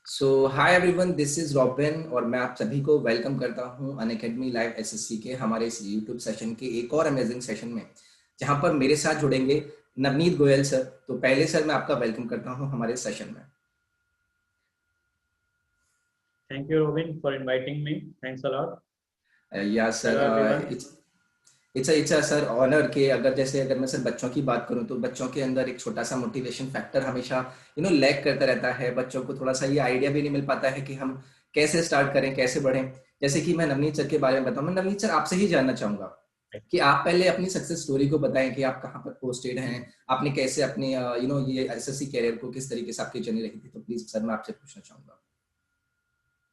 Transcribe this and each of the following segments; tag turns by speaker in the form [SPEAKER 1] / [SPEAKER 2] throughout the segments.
[SPEAKER 1] So hi everyone, this is robin और मैं आप सभी को वेलकम करता हूं अनअकैडमी लाइव एसएससी के हमारे इस यूट्यूब सेशन के एक और अमेजिंग सेशन में, जहां पर मेरे साथ जुड़ेंगे नवनीत गोयल सर। तो पहले सर मैं आपका वेलकम करता हूं हमारे सेशन में।
[SPEAKER 2] Thank you, Robin, for inviting me. Thanks a lot.
[SPEAKER 1] या
[SPEAKER 2] Hello,
[SPEAKER 1] sir,
[SPEAKER 2] everyone.
[SPEAKER 1] It's a sir honour के अगर मैं सर बच्चों की बात करूं तो बच्चों के अंदर एक छोटा सा मोटिवेशन फैक्टर हमेशा लैग करता रहता है। बच्चों को थोड़ा सा ये आइडिया भी नहीं मिल पाता है कि हम कैसे स्टार्ट करें, कैसे बढ़ें। जैसे कि मैं नवनीत सर के बारे में बताऊं, मैं नवनीत सर आपसे ही जानना चाहूंगा कि आप पहले अपनी सक्सेस स्टोरी को बताएं कि आप कहाँ पर पोस्टेड हैं, आपने कैसे अपनी ये एसएससी कैरियर को किस तरीके से आपकी जर्नी रही थी। तो प्लीज सर मैं आपसे पूछना चाहूंगा।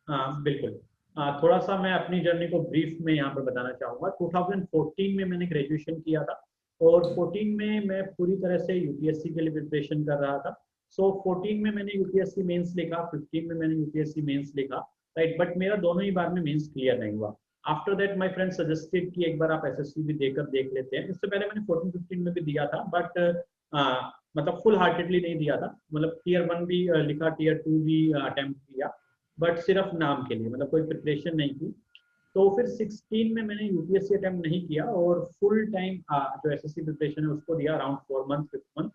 [SPEAKER 2] हाँ, बिल्कुल। थोड़ा सा मैं अपनी जर्नी को ब्रीफ में यहाँ पर बताना चाहूँगा। 2014 में मैंने ग्रेजुएशन किया था और 14 में मैं पूरी तरह से यूपीएससी के लिए प्रिपरेशन कर रहा था। सो 14 में मैंने यूपीएससी मेंस लिखा, 15 में मैंने यूपीएससी मेंस लिखा, राइट। बट मेरा दोनों ही बार में मेंस क्लियर नहीं हुआ। After that my friend suggested कि एक बार आप एसएससी भी देकर देख लेते हैं। इससे पहले मैंने 14-15 में भी दिया था, बट मतलब फुल हार्टेडली नहीं दिया था। मतलब टीयर 1 भी लिखा, टीयर 2 भी अटेम्प्ट किया, बट सिर्फ नाम के लिए, मतलब कोई प्रिपरेशन नहीं की। तो फिर 16 में मैंने यूपीएससी अटेम्प्ट नहीं किया और फुल टाइम जो एसएससी प्रिपरेशन है उसको दिया, अराउंड 4 मंथ 5 मंथ।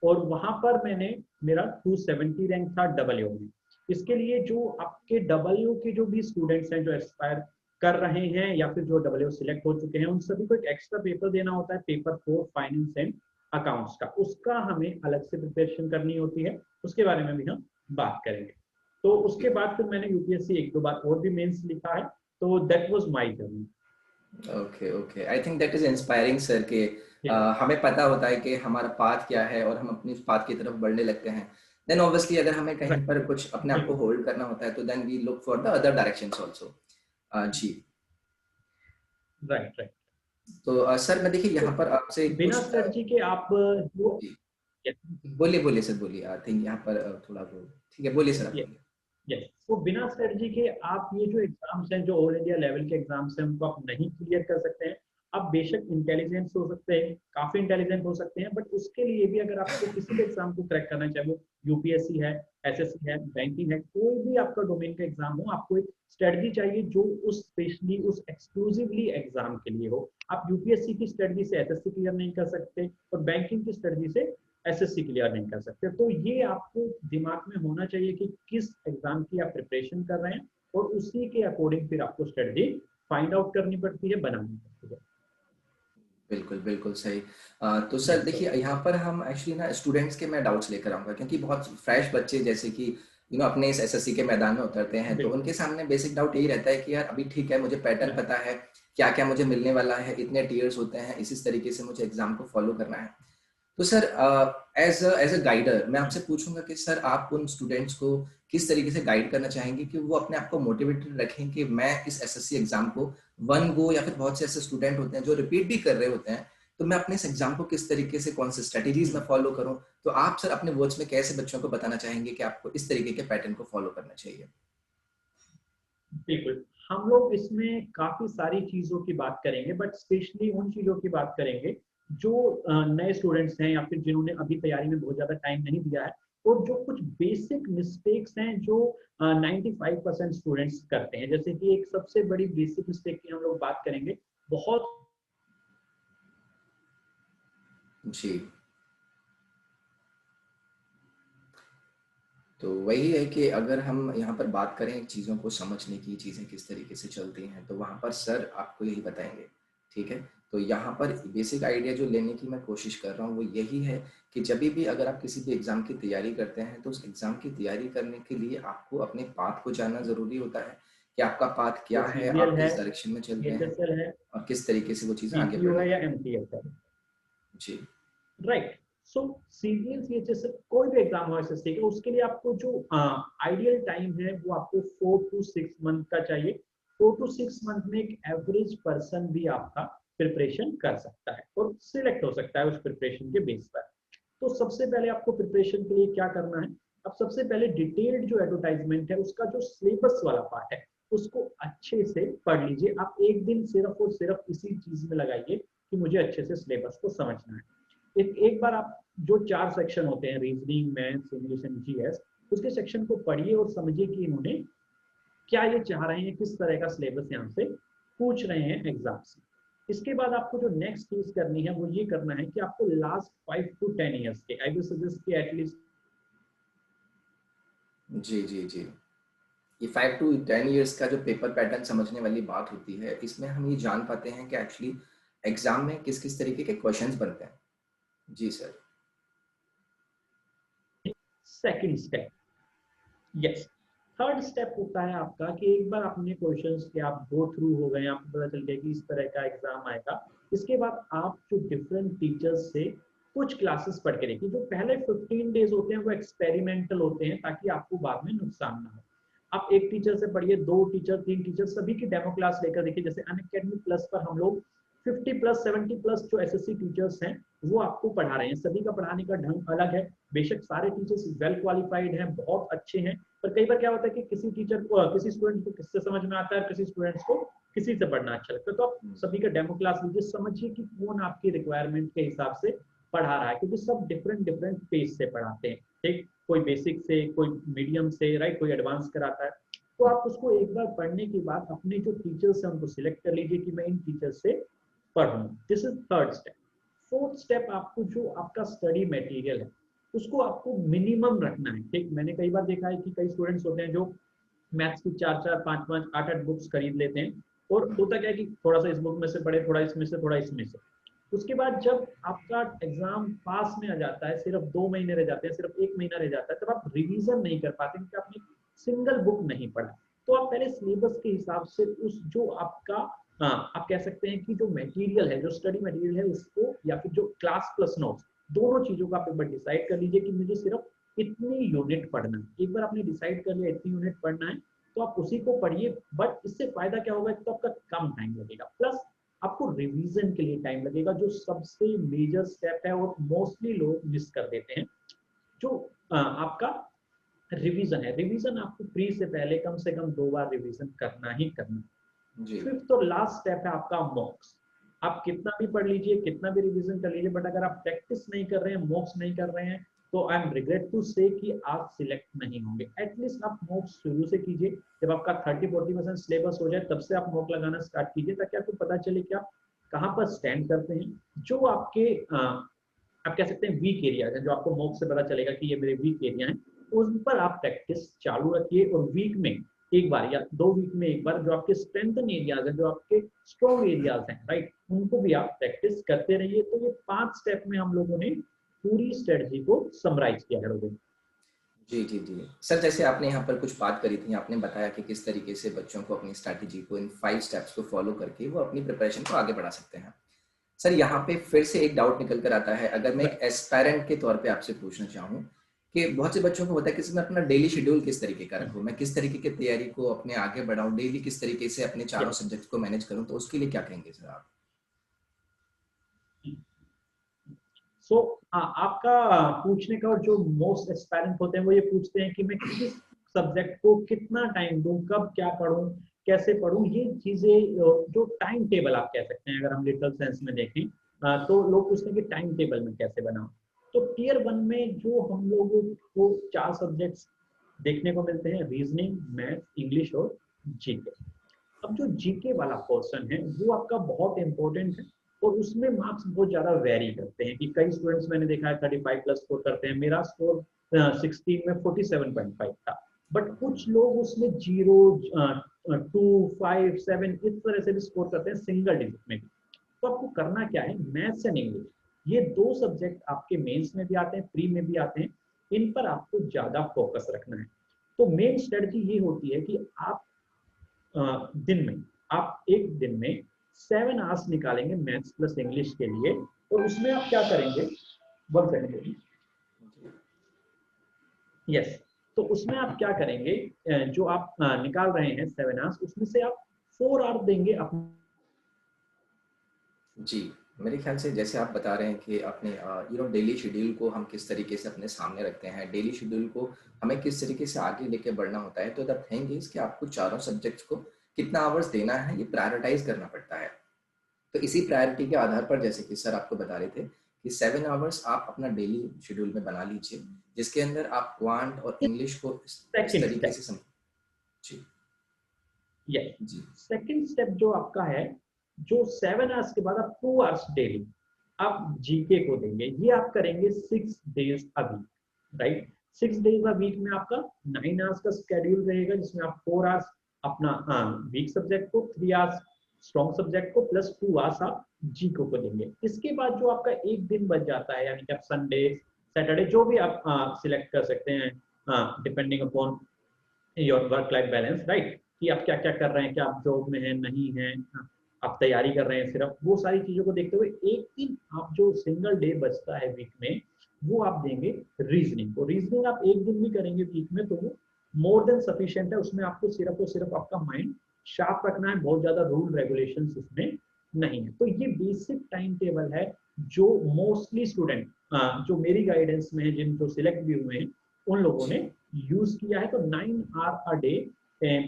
[SPEAKER 2] और वहां पर मैंने मेरा 270 रैंक था डब्ल्यू में। इसके लिए जो आपके डब्ल्यू के जो भी स्टूडेंट्स हैं जो एस्पायर कर रहे हैं या फिर जो डब्ल्यू सिलेक्ट हो चुके हैं, उन सभी को एक एक्स्ट्रा पेपर देना होता है, पेपर 4 फाइनेंस एंड अकाउंट्स का। उसका हमें अलग से प्रिपरेशन करनी होती है, उसके बारे में भी हम बात करेंगे। तो उसके बाद फिर मैंने यूपीएससी एक दो बार और भी मेंस लिखा है। तो that was my journey.
[SPEAKER 1] Okay okay, I think that is inspiring sir के हमें पता होता है कि हमारा पाथ क्या है और हम अपनी पाथ की तरफ बढ़ने लगते हैं। देन ऑब्वियसली अगर हमें कहीं पर कुछ अपने आप को
[SPEAKER 2] बिल्कुल।
[SPEAKER 1] होल्ड करना होता है तो then we look for the other directions also. जी।
[SPEAKER 2] Right, right.
[SPEAKER 1] तो सर मैं देखिए
[SPEAKER 2] तो
[SPEAKER 1] यहाँ पर आपसे
[SPEAKER 2] बिना
[SPEAKER 1] कुछ
[SPEAKER 2] स्ट्रेटजी के आप जो
[SPEAKER 1] जी, बोलिए बोलिए सर बोलिए। आई थिंक यहाँ पर थोड़ा वो ठीक है, बोलिए सर, आप बोलिए।
[SPEAKER 2] यस, तो बिना स्ट्रेटजी के आप ये जो एग्जाम्स हैं, जो ऑल इंडिया लेवल के एग्जाम्स हैं, उनको आप नहीं क्लियर कर सकते हैं। आप बेशक इंटेलिजेंस हो सकते हैं, काफी इंटेलिजेंट हो सकते हैं, बट उसके लिए भी अगर आपको किसी भी एग्जाम को क्रैक करना है, चाहे वो यूपीएससी है, एसएससी है, बैंकिंग है, कोई भी आपका डोमेन का एग्जाम हो, आपको एक स्ट्रेटजी चाहिए जो उस स्पेशली उस एक्सक्लूसिवली एग्जाम के लिए हो। आप यूपीएससी की स्ट्रेटजी से एसएससी क्लियर नहीं कर सकते और बैंकिंग की स्ट्रेटजी से एसएससी क्लियर नहीं कर सकते। तो ये आपको दिमाग में होना चाहिए कि किस एग्जाम की आप प्रिपरेशन कर रहे हैं, और उसी के अकॉर्डिंग फिर आपको स्ट्रेटजी फाइंड आउट करनी पड़ती है, बनानी पड़ती है।
[SPEAKER 1] बिल्कुल बिल्कुल सही। तो सर
[SPEAKER 2] यस सर।
[SPEAKER 1] देखिए यहाँ पर हम एक्चुअली ना स्टूडेंट्स के मैं डाउट्स लेकर आऊँगा, क्योंकि बहुत फ्रेश बच्चे जैसे कि अपने इस एसएससी के मैदान में उतरते हैं तो
[SPEAKER 2] बिल्कुल।
[SPEAKER 1] उनके सामने बेसिक डाउट यही रहता है कि यार अभी ठीक है, मुझे पैटर्न पता है, क्या क्या मुझे मिलने वाला है, इतने टीयर्स होते हैं, इसी तरीके से मुझे एग्जाम को फॉलो करना है। तो सर एज अ गाइडर मैं आपसे पूछूंगा कि सर आप उन स्टूडेंट्स को किस तरीके से गाइड करना चाहेंगे कि वो अपने आप को मोटिवेटेड रखें कि मैं इस एसएससी एग्जाम को वन गो, या फिर बहुत से ऐसे स्टूडेंट होते हैं जो रिपीट भी कर रहे होते हैं, तो मैं अपने इस एग्जाम को किस तरीके से, कौन सी स्ट्रेटेजीज में फॉलो करूं। तो आप सर अपने वर्ड्स में कैसे बच्चों को बताना चाहेंगे कि आपको इस तरीके के पैटर्न को फॉलो करना चाहिए।
[SPEAKER 2] बिल्कुल। हम लोग इसमें काफी सारी चीजों की बात करेंगे, बट स्पेशली उन चीजों की बात करेंगे जो नए स्टूडेंट्स हैं या फिर जिन्होंने अभी तैयारी में बहुत ज्यादा टाइम नहीं दिया है, और जो कुछ बेसिक मिस्टेक्स हैं जो 95% स्टूडेंट्स करते हैं। जैसे कि एक सबसे बड़ी बेसिक मिस्टेक की हम लोग बात करेंगे। बहुत
[SPEAKER 1] जी। तो वही है कि अगर हम यहाँ पर बात करें चीज़ों को समझने की, चीज़ें किस तरीके से चलती हैं, तो वहाँ पर सर आपको यही बताएंगे। ठीक है। तो यहाँ पर बेसिक आइडिया जो लेने की मैं कोशिश कर रहा हूँ वो यही है कि जब भी अगर आप किसी भी एग्ज़ाम की तैयारी करते हैं तो उस एग्ज़ाम की तैयारी करने के लिए आपको अपने पाथ को जानना ज़रूरी होता है कि आपका पाथ क्या
[SPEAKER 2] वो
[SPEAKER 1] है,
[SPEAKER 2] सीजीएल
[SPEAKER 1] आप
[SPEAKER 2] है,
[SPEAKER 1] किस डायरेक्शन में चलते हैं
[SPEAKER 2] एचएसएल है,
[SPEAKER 1] और किस तरीके से वो चीज़ें आगे
[SPEAKER 2] पीसीयू है
[SPEAKER 1] बढ़ेंगी।
[SPEAKER 2] या एमटीएस है।
[SPEAKER 1] जी।
[SPEAKER 2] राइट। सो सीजीएल सीएचएस कोई भी एग्जाम हो एसएससी का, उसके लिए आपको जो आइडियल टाइम है वो आपको 4 to 6 मंथ का चाहिए। 4 to 6 मंथ में एक एवरेज पर्सन भी आपका प्रिपरेशन कर सकता है और सिलेक्ट हो सकता है उस प्रिपरेशन के बेस पर। तो सबसे पहले आपको प्रिपरेशन के लिए क्या करना है? अब सबसे पहले डिटेल्ड जो एडवर्टाइजमेंट है उसका जो सिलेबस वाला पार्ट है उसको अच्छे से पढ़ लीजिए। आप एक दिन सिर्फ और सिर्फ इसी चीज में लगाइए कि मुझे अच्छे से सिलेबस को समझना है। एक एक बार आप जो 4 सेक्शन होते हैं, reasoning, maths, English and GS, उसके सेक्शन को पढ़िए और समझिए कि इन्होंने क्या ये चाह रहे हैं, किस तरह का सिलेबस यहाँ से पूछ रहे हैं एग्जाम से। इसके बाद आपको जो नेक्स्ट चीज करनी है वो ये करना है कि आपको लास्ट 5 to 10 ईयर्स के, आई विल सजेस्ट कि एटलीस्ट।
[SPEAKER 1] जी जी जी, ये 5 to 10 ईयर्स का जो पेपर पैटर्न समझने वाली बात होती है, इसमें हम ये जान पाते हैं कि एक्चुअली एग्जाम में किस किस तरीके के क्वेश्चंस बनते हैं। जी sir.
[SPEAKER 2] Second step, yes, third step होता है आपका कि एक बार अपने क्वेश्चंस के आप गो थ्रू हो गए, आपको पता चल गया कि इस तरह का एग्जाम आएगा। इसके बाद आप जो डिफरेंट टीचर्स से कुछ क्लासेस पढ़ के देखिए। जो पहले 15 डेज होते हैं वो एक्सपेरिमेंटल होते हैं, ताकि आपको बाद में नुकसान ना हो। आप एक टीचर से पढ़िए, 2 टीचर, 3 टीचर, सभी की डेमो क्लास लेकर देखिए। जैसे अनअकैडमी प्लस पर हम लोग 50+, 70+ जो एसएससी टीचर्स हैं वो आपको पढ़ा रहे हैं। सभी का पढ़ाने का ढंग अलग है। बेशक सारे टीचर्स वेल क्वालिफाइड हैं, बहुत अच्छे हैं, पर कई बार क्या होता है कि किसी टीचर को, किसी स्टूडेंट को किससे समझ में आता है, किसी स्टूडेंट्स को किसी से पढ़ना अच्छा लगता है। तो आप सभी का डेमो क्लास लीजिए, समझिए कि कौन आपकी रिक्वायरमेंट के हिसाब से पढ़ा रहा है, क्योंकि सब डिफरेंट डिफरेंट पेज से पढ़ाते हैं। ठीक, कोई बेसिक से, कोई मीडियम से, राइट, कोई एडवांस कराता है। तो आप उसको एक बार पढ़ने के बाद अपने जो टीचर्स हैं उनको सिलेक्ट कर लीजिए कि मैं इन टीचर से पढ़ूं। This is third step. Fourth step, आपको जो आपका स्टडी मटेरियल है उसको आपको मिनिमम रखना है। ठीक, मैंने कई बार देखा है कि कई स्टूडेंट्स होते हैं जो मैथ्स की 4-4, 5-5, 8-8 बुक्स खरीद लेते हैं, और होता क्या है कि थोड़ा सा इस बुक में से पढ़े, थोड़ा इसमें से, थोड़ा इसमें से। उसके बाद जब आपका एग्जाम पास में आ जाता है, सिर्फ 2 महीने रह जाते हैं, सिर्फ 1 महीना रह जाता है, तब आप रिवीजन नहीं कर पाते क्योंकि आपने सिंगल बुक नहीं पढ़ा। तो आप पहले सिलेबस के हिसाब से उस जो आपका, आप कह सकते हैं कि जो मटेरियल है, जो स्टडी मटेरियल है उसको, या फिर जो क्लास प्लस नोट्स, दोनों चीजों का आप एक बार डिसाइड कर लीजिए कि मुझे सिर्फ इतनी यूनिट पढ़ना है। एक बार आपने डिसाइड कर लिया इतनी यूनिट पढ़ना है, तो आप उसी को पढ़िए। बट इससे फायदा क्या होगा, तो आपका कम टाइम लगेगा, प्लस आपको रिवीजन के लिए टाइम लगेगा, जो सबसे मेजर स्टेप है और मोस्टली लोग मिस कर देते हैं। जो आपका रिवीजन है, रिवीजन आपको प्री से पहले कम से कम 2 बार रिवीजन करना ही करना। फिफ्थ और लास्ट स्टेप है आपका मॉक्स। आप कितना भी पढ़ लीजिए, कितना भी रिवीजन कर लीजिए, बट अगर आप प्रैक्टिस नहीं कर रहे हैं, मॉक्स नहीं कर रहे हैं, तो आई एम रिग्रेट टू से कि आप सिलेक्ट नहीं होंगे। एटलीस्ट आप मॉक्स शुरू से कीजिए। जब आपका 30-40% सिलेबस हो जाए तब से आप मॉक लगाना स्टार्ट कीजिए, ताकि आपको पता चले कि आप कहाँ पर स्टैंड करते हैं। जो आपके आप कह सकते हैं वीक एरिया है, जो आपको मॉक से पता चलेगा कि ये मेरे वीक एरिया है, उन पर आप प्रैक्टिस चालू रखिए। और वीक में एक बार या 2 वीक में एक बार जो आपके स्ट्रेंथन एरियाज हैं, जो आपके स्ट्रॉन्ग एरियाज हैं, राइट, उनको भी आप प्रैक्टिस करते रहिए। तो ये 5 स्टेप में हम लोगों ने पूरी स्ट्रेटजी को समराइज किया है रोबिन।
[SPEAKER 1] जी जी जी सर, जैसे आपने यहाँ पर कुछ बात करी थी, आपने बताया कि किस तरीके से बच्चों को अपनी स्ट्रैटेजी को, इन 5 स्टेप्स को फॉलो करके वो अपनी प्रिपरेशन को आगे बढ़ा सकते हैं। सर यहाँ पे फिर से एक डाउट निकल कर आता है, अगर मैं एक एस्पायरेंट के तौर पे आपसे पूछना चाहूँ कि बहुत से बच्चों को होता है कि मैं अपना डेली शेड्यूल किस तरीके का रखूँ, मैं किस तरीके की तैयारी को अपने आगे बढ़ाऊँ, डेली किस तरीके से अपने चारों सब्जेक्ट को मैनेज करूँ, तो उसके लिए क्या कहेंगे सर आप?
[SPEAKER 2] सो आपका पूछने का, और जो मोस्ट एस्पायरेंट होते हैं वो ये पूछते हैं कि मैं किस सब्जेक्ट को कितना टाइम दूं, कब क्या पढूं, कैसे पढूं। ये चीजें जो टाइम टेबल आप कह सकते हैं, अगर हम लिटरल सेंस में देखें, तो लोग पूछते हैं कि टाइम टेबल में कैसे बनाऊं। तो टियर 1 में जो हम लोगों को 4 सब्जेक्ट्स देखने को मिलते हैं, रीजनिंग, मैथ, इंग्लिश और जीके। अब जो जीके वाला पोर्शन है वो आपका बहुत इंपॉर्टेंट है, और उसमें मार्क्स बहुत ज्यादा वेरी करते हैं कि कई स्टूडेंट्स मैंने देखा है 35+ स्कोर करते हैं। मेरा स्कोर 16 में 47.5 था, बट कुछ लोग उसमें 0, 2, 5, 7 इस तरह से भी स्कोर करते हैं, सिंगल डिजिट में भी। तो आपको करना क्या है, मैथ्स एंड इंग्लिश, ये 2 सब्जेक्ट आपके मेंस में भी आते हैं, प्री में भी आते हैं, इन पर आपको ज्यादा फोकस रखना है। तो मेन स्ट्रेटजी ये होती है कि आप दिन में, आप एक दिन में 7 आवर्स निकालेंगे मैथ्स प्लस इंग्लिश के लिए। और उसमें आप क्या करेंगे, 1 सेकेंड, यस, तो उसमें आप क्या करेंगे, जो आप निकाल रहे हैं 7 आवर्स, उसमें से आप 4 आवर्स देंगे अपने।
[SPEAKER 1] जी, मेरे ख्याल से जैसे आप बता रहे हैं कि अपने डेली शेड्यूल को हम किस तरीके से अपने सामने रखते हैं, डेली शेड्यूल को हमें किस तरीके से आगे लेके बढ़ना होता है, तो द थिंग इज कि आपको चारों सब्जेक्ट्स को कितना आवर्स देना है, ये प्रायोरिटाइज करना पड़ता है। तो इसी प्रायोरिटी के आधार पर, जैसे कि सर आपको बता रहे थे कि 7 आवर्स आप अपना डेली शेड्यूल में बना लीजिए, जिसके अंदर आप क्वांट और इंग्लिश को इस
[SPEAKER 2] सेकंड
[SPEAKER 1] तरीके
[SPEAKER 2] स्टेप,
[SPEAKER 1] से समझ। जी
[SPEAKER 2] यस,
[SPEAKER 1] जी
[SPEAKER 2] सेकंड स्टेप जो आपका है, जो 7 आवर्स के बाद आप 2 आवर्स डेली आप जीके को देंगे। ये आप करेंगे 6 days a week, right. 6 days a week में आपका 9 आवर्स का स्केड्यूल रहेगा, जिसमें आप 4 आवर्स अपना वीक सब्जेक्ट को, 3 आवर्स स्ट्रॉन्ग सब्जेक्ट को, प्लस 2 आवर्स आप जीको को देंगे। इसके बाद जो आपका एक दिन बच जाता है, यानी कि आप संडे सैटरडे जो भी आप सिलेक्ट कर सकते हैं, depending upon your work life balance, right, कि आप क्या क्या कर रहे हैं, क्या आप जॉब में हैं, नहीं हैं, आप तैयारी कर रहे हैं, सिर्फ वो सारी चीजों को देखते हुए एक दिन आप जो सिंगल डे बचता है वीक में, वो आप देंगे रीजनिंग को। रीजनिंग आप एक दिन भी करेंगे वीक में तो वो मोर देन सफिशिएंट है। उसमें आपको सिर्फ और सिर्फ आपका माइंड शार्प रखना है, बहुत ज्यादा रूल रेगुलेशंस उसमें नहीं है। तो ये बेसिक टाइम टेबल है जो मोस्टली स्टूडेंट जो मेरी गाइडेंस में है, जिन जो सिलेक्ट भी हुए हैं, उन लोगों ने
[SPEAKER 1] जी
[SPEAKER 2] यूज किया है। तो 9 आवर अ डे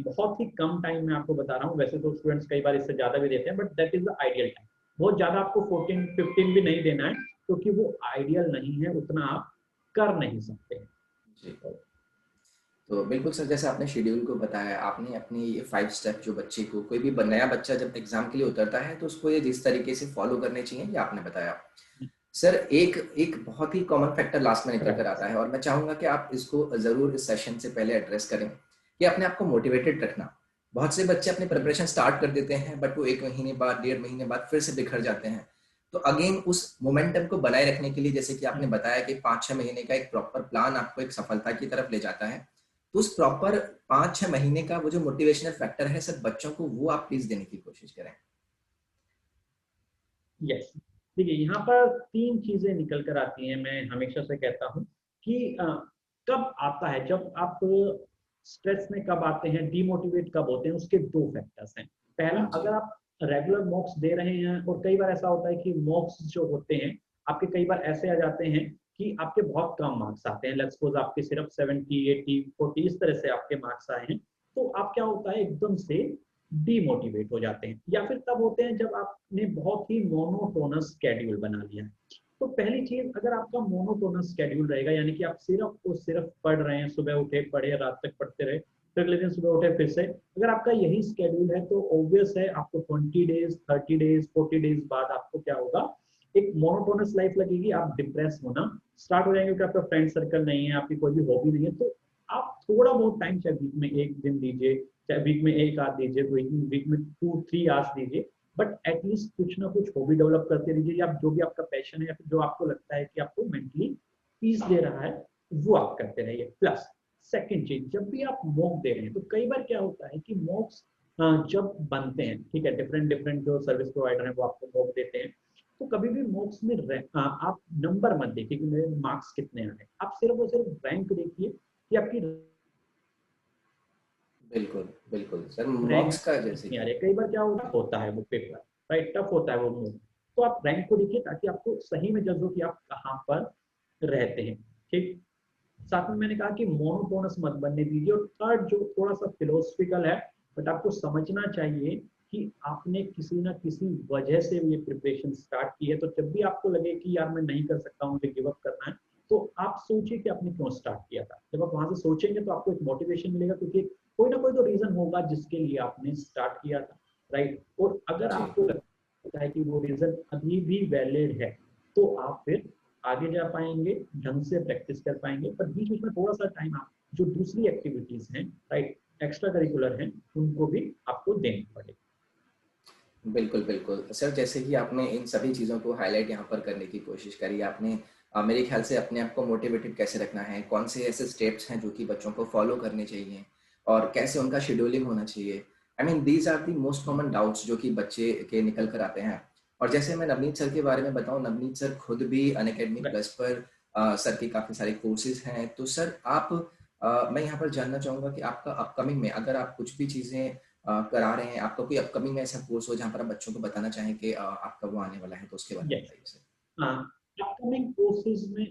[SPEAKER 2] बहुत ही कम टाइम में आपको बता रहा हूँ। वैसे तो स्टूडेंट्स कई बार इससे ज्यादा भी देते हैं, but that is the ideal time. बहुत ज्यादा आपको 14-15 भी नहीं देना है, क्योंकि वो आइडियल नहीं है, उतना आप कर नहीं सकते।
[SPEAKER 1] जी। तो बिल्कुल सर, जैसे आपने शेड्यूल को बताया, आपने अपनी ये 5 स्टेप जो बच्चे को, कोई भी नया बच्चा जब एग्जाम के लिए उतरता है तो उसको ये जिस तरीके से फॉलो करने चाहिए, ये आपने बताया। सर एक एक बहुत ही कॉमन फैक्टर लास्ट में निकल कर आता है, और मैं चाहूंगा कि आप इसको जरूर इस सेशन से पहले एड्रेस करें, कि अपने आप को मोटिवेटेड रखना। बहुत से बच्चे अपने प्रिपरेशन स्टार्ट कर देते हैं, बट वो 1 महीने बाद, 1.5 महीने बाद फिर से बिखर जाते हैं। तो अगेन उस मोमेंटम को बनाए रखने के लिए, जैसे कि आपने बताया कि 5-6 महीने का एक प्रॉपर प्लान आपको एक सफलता की तरफ ले जाता है, तो उस प्रॉपर 5-6 महीने का वो जो मोटिवेशनल फैक्टर है सर बच्चों को, वो आप प्लीज देने की कोशिश करें।
[SPEAKER 2] यस, देखिए यहाँ पर 3 चीजें निकल कर आती हैं। मैं हमेशा से कहता हूँ कि कब आता है, जब आप स्ट्रेस में कब आते हैं, डिमोटिवेट कब होते हैं, उसके 2 फैक्टर्स हैं। पहला,
[SPEAKER 1] जी
[SPEAKER 2] अगर आप रेगुलर मॉक्स दे रहे हैं, और कई बार ऐसा होता है कि मॉक्स जो होते हैं आपके कई बार ऐसे आ जाते हैं कि आपके बहुत कम मार्क्स आते हैं। लेट्स सपोज आपके सिर्फ 70, 80, 40 इस तरह से आपके मार्क्स आए हैं, तो आप क्या होता है, एकदम से डीमोटिवेट हो जाते हैं। या फिर तब होते हैं जब आपने बहुत ही मोनोटोनस स्केड्यूल बना लिया है। तो पहली चीज, अगर आपका मोनोटोनस स्केड्यूल रहेगा, यानी कि आप सिर्फ और सिर्फ पढ़ रहे हैं, सुबह उठे पढ़े, रात तक पढ़ते रहे, फिर अगले दिन सुबह उठे फिर से, अगर आपका यही स्केड्यूल है, तो ऑब्वियस है आपको 20 डेज, 30 डेज, 40 डेज बाद आपको क्या होगा, एक मोनोटोनस लाइफ लगेगी, आप डिप्रेस होना स्टार्ट हो जाएंगे, क्योंकि आपका फ्रेंड सर्कल नहीं है, आपकी कोई भी हॉबी नहीं है। तो आप थोड़ा बहुत टाइम, चाहे वीक में एक दिन दीजिए, चाहे वीक में एक आध दीजिए, वीक में 2-3 आवर्स दीजिए, बट एटलीस्ट कुछ ना कुछ हॉबी डेवलप करते रहिए, या जो भी आपका पैशन है, या फिर जो आपको लगता है कि आपको मेंटली पीस दे रहा है, वो आप करते रहिए। प्लस सेकंड चीज, जब भी आप मॉक दे रहे हैं, तो कई बार क्या होता है कि मॉक्स जब बनते हैं, ठीक है, डिफरेंट डिफरेंट जो सर्विस प्रोवाइडर हैं वो आपको मॉक देते हैं, तो कभी भी मॉक्स में आप नंबर मत देखिए कि मेरे मार्क्स कितने आ रहे, आप सिर्फ और सिर्फ रैंक देखिए कि आपकी
[SPEAKER 1] बिल्कुल बिल्कुल सर,
[SPEAKER 2] रैंक
[SPEAKER 1] मॉक्स का जैसे
[SPEAKER 2] कितनी आ
[SPEAKER 1] कि
[SPEAKER 2] रही है। कई बार क्या होता है वो पेपर, राइट, टफ होता है वो मूव, तो आप रैंक को देखिए, ताकि आपको सही में जज हो कि आप कहाँ पर रहते हैं, ठीक। साथ में मैंने कहा कि मोनोटोनस मत बनने दीजिए। और थर्ड, जो थोड़ा सा फिलोसफिकल है, बट आपको समझना चाहिए कि आपने किसी ना किसी वजह से ये प्रिपरेशन स्टार्ट की है। तो जब भी आपको लगे कि यार मैं नहीं कर सकता, मुझे गिव अप करना है, तो आप सोचिए कि आपने क्यों स्टार्ट किया था। जब आप वहां से सोचेंगे तो आपको एक मोटिवेशन मिलेगा, क्योंकि कोई ना कोई तो रीजन होगा जिसके लिए आपने स्टार्ट किया था, राइट। और अगर
[SPEAKER 1] जी
[SPEAKER 2] आपको लगता है कि वो रीजन अभी भी वैलिड है, तो आप फिर आगे जा पाएंगे, ढंग से प्रैक्टिस कर पाएंगे। पर बीच बीच में थोड़ा सा टाइम आप जो दूसरी एक्टिविटीज हैं, राइट, एक्स्ट्रा करिकुलर हैं, उनको भी आपको देनी पड़ेगी।
[SPEAKER 1] बिल्कुल बिल्कुल सर, जैसे कि आपने इन सभी चीज़ों को हाईलाइट यहाँ पर करने की कोशिश करी आपने, मेरे ख्याल से अपने आप को मोटिवेटेड कैसे रखना है, कौन से ऐसे स्टेप्स हैं जो कि बच्चों को फॉलो करने चाहिए, और कैसे उनका शेड्यूलिंग होना चाहिए। I mean these are the most common doubts जो कि बच्चे के निकल कर आते हैं। और जैसे मैं नवनीत सर के बारे में बताऊं, नवनीत सर खुद भी अनअकैडमी प्लस पर सर के काफ़ी सारे कोर्सेज हैं। तो सर आप, मैं यहाँ पर जानना चाहूँगा कि आपका अपकमिंग में अगर आप कुछ भी चीज़ें करा रहे हैं, आपका कोई अपकमिंग में ऐसा कोर्स हो जहाँ पर आप बच्चों को बताना चाहें कि आपका वो आने वाला है, तो उसके बारे में
[SPEAKER 2] यस,
[SPEAKER 1] बताइए सर।
[SPEAKER 2] अपकमिंग कोर्सेज में,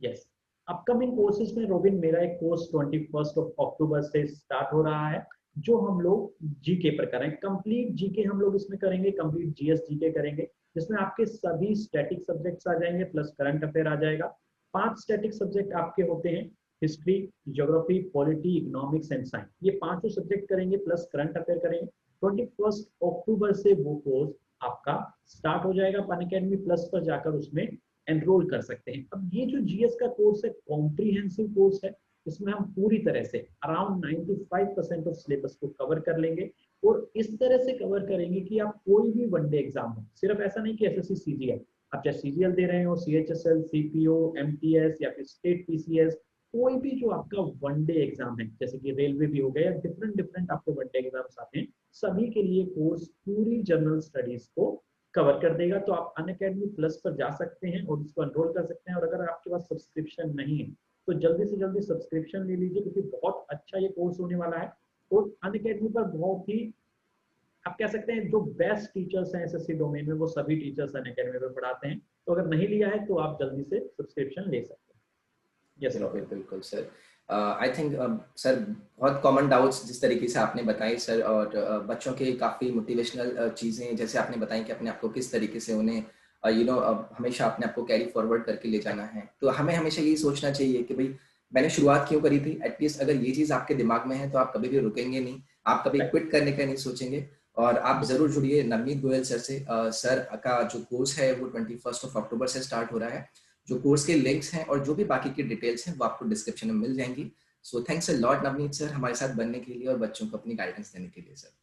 [SPEAKER 2] यस, अपकमिंग कोर्सेज में रोबिन, मेरा एक कोर्स 21 अक्टूबर से स्टार्ट हो रहा है, जो हम लोग जीके पर कर रहे हैं। कंप्लीट जीके हम लोग इसमें करेंगे, कंप्लीट जीएस जीके करेंगे। जिसमें आपके सभी स्टैटिक सब्जेक्ट्स आ जाएंगे प्लस करंट अफेयर आ जाएगा। 5 स्टैटिक सब्जेक्ट आपके होते हैं, history, geography, polity, economics and science. ये पांचों सब्जेक्ट करेंगे प्लस करंट अफेयर करेंगे। 21 अक्टूबर से वो कोर्स आपका स्टार्ट हो जाएगा। अनअकैडमी प्लस पर जाकर उसमें एनरोल कर सकते हैं। अब ये जो जीएस का कोर्स है कॉम्प्रिहेंसिव कोर्स है, इसमें हम पूरी तरह से अराउंड 95% ऑफ सिलेबस को कवर कर लेंगे और इस तरह से कवर करेंगे कि आप कोई भी वनडे एग्जाम हो, सिर्फ ऐसा नहीं कि एसएससी सीजीएल, आप चाहे सीजीएल दे रहे हो, सीएचएसएल, सीपीओ, एमटीएस या फिर स्टेट पीसीएस, कोई भी जो आपका वनडे एग्जाम है, जैसे कि रेलवे भी हो गया, डिफरेंट डिफरेंट आपके वनडे एग्जाम्स आते हैं, सभी के लिए कोर्स पूरी जनरल स्टडीज को कवर कर देगा। तो आप अनअकैडमी प्लस पर जा सकते हैं और उसको एनरोल कर सकते हैं। और अगर आपके पास सब्सक्रिप्शन नहीं है तो जल्दी से जल्दी सब्सक्रिप्शन ले लीजिए, क्योंकि बहुत अच्छा ये कोर्स होने वाला है। और अनअकैडमी पर बहुत ही आप कह सकते हैं जो बेस्ट टीचर्स हैं एसएससी डोमेन में, वो सभी टीचर्स अनअकैडमी पर पढ़ाते हैं। तो अगर नहीं लिया है तो आप जल्दी से सब्सक्रिप्शन ले सकते हैं। यस
[SPEAKER 1] बिल्कुल बिल्कुल सर। आई थिंक सर बहुत कॉमन डाउट्स जिस तरीके से आपने बताई सर, और बच्चों के काफ़ी मोटिवेशनल चीज़ें जैसे आपने बताई कि अपने आप को किस तरीके से उन्हें हमेशा अपने आप को कैरी फॉरवर्ड करके ले जाना है। तो हमें हमेशा यही सोचना चाहिए कि भाई मैंने शुरुआत क्यों करी थी। एटलीस्ट अगर ये चीज़ आपके दिमाग में है तो आप कभी भी रुकेंगे नहीं, आप कभी क्विट करने का नहीं सोचेंगे। और आप ज़रूर जुड़िए नवनीत गोयल सर से। सर का जो कोर्स है वो 21 अक्टूबर से स्टार्ट हो रहा है। जो कोर्स के लिंक्स हैं और जो भी बाकी की डिटेल्स हैं वो आपको डिस्क्रिप्शन में मिल जाएंगी। So thanks a lot Navneet sir हमारे साथ बनने के लिए और बच्चों को अपनी गाइडेंस देने के लिए सर।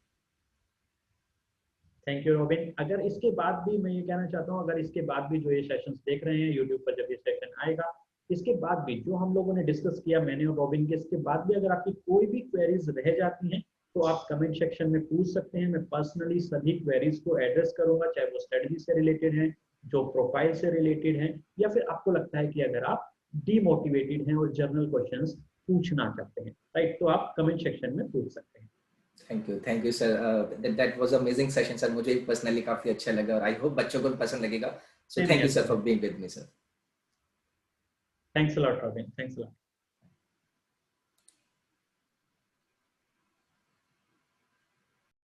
[SPEAKER 2] Thank you robin. अगर इसके बाद भी मैं ये कहना चाहता हूँ, अगर इसके बाद भी जो ये सेशंस देख रहे हैं यूट्यूब पर, जब ये सेशन आएगा, इसके बाद भी जो हम लोगों ने डिस्कस किया मैंने और रॉबिन के, इसके बाद भी अगर आपकी कोई भी क्वेरीज रह जाती हैं तो आप कमेंट सेक्शन में पूछ सकते हैं। मैं पर्सनली सभी क्वेरीज को एड्रेस करूंगा, चाहे वो स्टडी से रिलेटेड है, जो प्रोफाइल से रिलेटेड है, या फिर आपको लगता है कि अगर आप डीमोटिवेटेड हैं और जर्नल क्वेश्चंस पूछना चाहते हैं, राइट, तो आप कमेंट सेक्शन में पूछ सकते हैं।
[SPEAKER 1] Thank you sir. That was amazing session sir. मुझे पर्सनली काफी अच्छा लगा और आई होप बच्चों को भी पसंद लगेगा। So thank you sir for being with me sir.
[SPEAKER 2] Thanks a lot robin, thanks a lot.